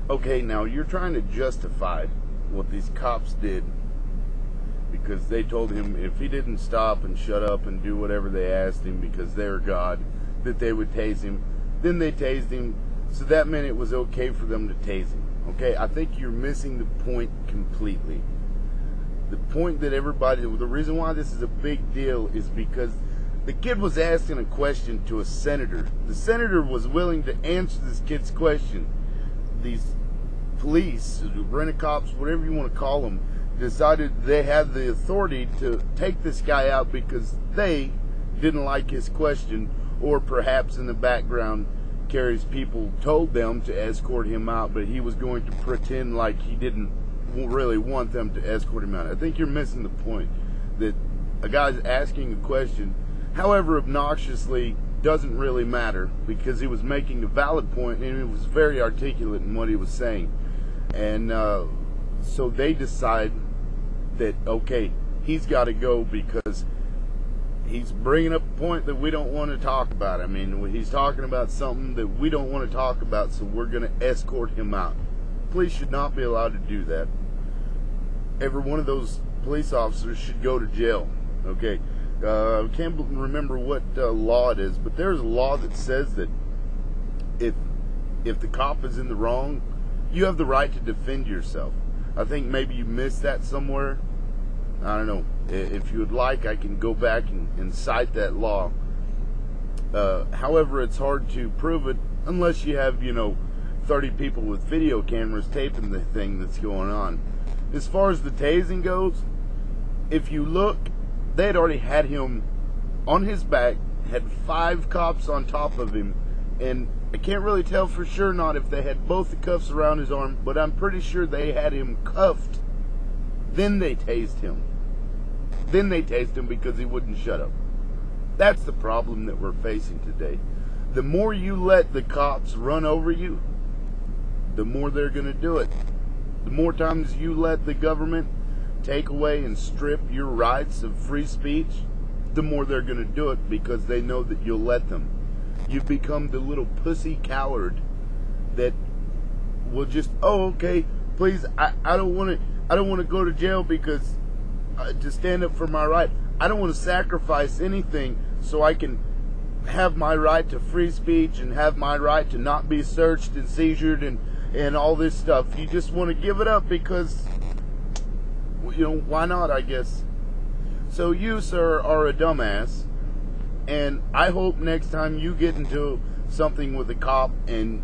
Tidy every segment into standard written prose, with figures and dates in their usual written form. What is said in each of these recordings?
Okay, now you're trying to justify what these cops did because they told him if he didn't stop and shut up and do whatever they asked him because they're God, that they would tase him. Then they tased him, so that meant it was okay for them to tase him. Okay, I think you're missing the point completely. The point that everybody, the reason why this is a big deal is because the kid was asking a question to a senator. The senator was willing to answer this kid's question. These police, rent-a-cops, whatever you want to call them, decided they had the authority to take this guy out because they didn't like his question, or perhaps in the background, Kerry's people told them to escort him out, but he was going to pretend like he didn't really want them to escort him out. I think you're missing the point that a guy's asking a question, however obnoxiously, doesn't really matter because he was making a valid point and he was very articulate in what he was saying. And so they decide that, okay, he's got to go because he's bringing up a point that we don't want to talk about. I mean, he's talking about something that we don't want to talk about, so we're going to escort him out. Police should not be allowed to do that. Every one of those police officers should go to jail. Okay, I can't remember what law it is, but there's a law that says that if the cop is in the wrong, you have the right to defend yourself. I think maybe you missed that somewhere. I don't know. If you would like, I can go back and cite that law. However, it's hard to prove it unless you have, 30 people with video cameras taping the thing that's going on. As far as the tasing goes, if you look, they had already had him on his back, had 5 cops on top of him, and I can't really tell for sure not if they had both the cuffs around his arm, but I'm pretty sure they had him cuffed. Then they tased him. Then they tased him because he wouldn't shut up. That's the problem that we're facing today. The more you let the cops run over you, the more they're going to do it. The more times you let the government take away and strip your rights of free speech, the more they're going to do it because they know that you'll let them. You've become the little pussy coward that will just, oh, okay, please, I don't want to go to jail because to stand up for my right. I don't want to sacrifice anything so I can have my right to free speech and have my right to not be searched and seizured and all this stuff. You just want to give it up because, why not, I guess. So you, sir, are a dumbass, and I hope next time you get into something with a cop and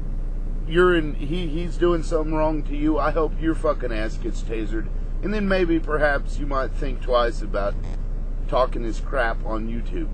he's doing something wrong to you, I hope your fucking ass gets tasered. And then maybe, perhaps, you might think twice about talking this crap on YouTube.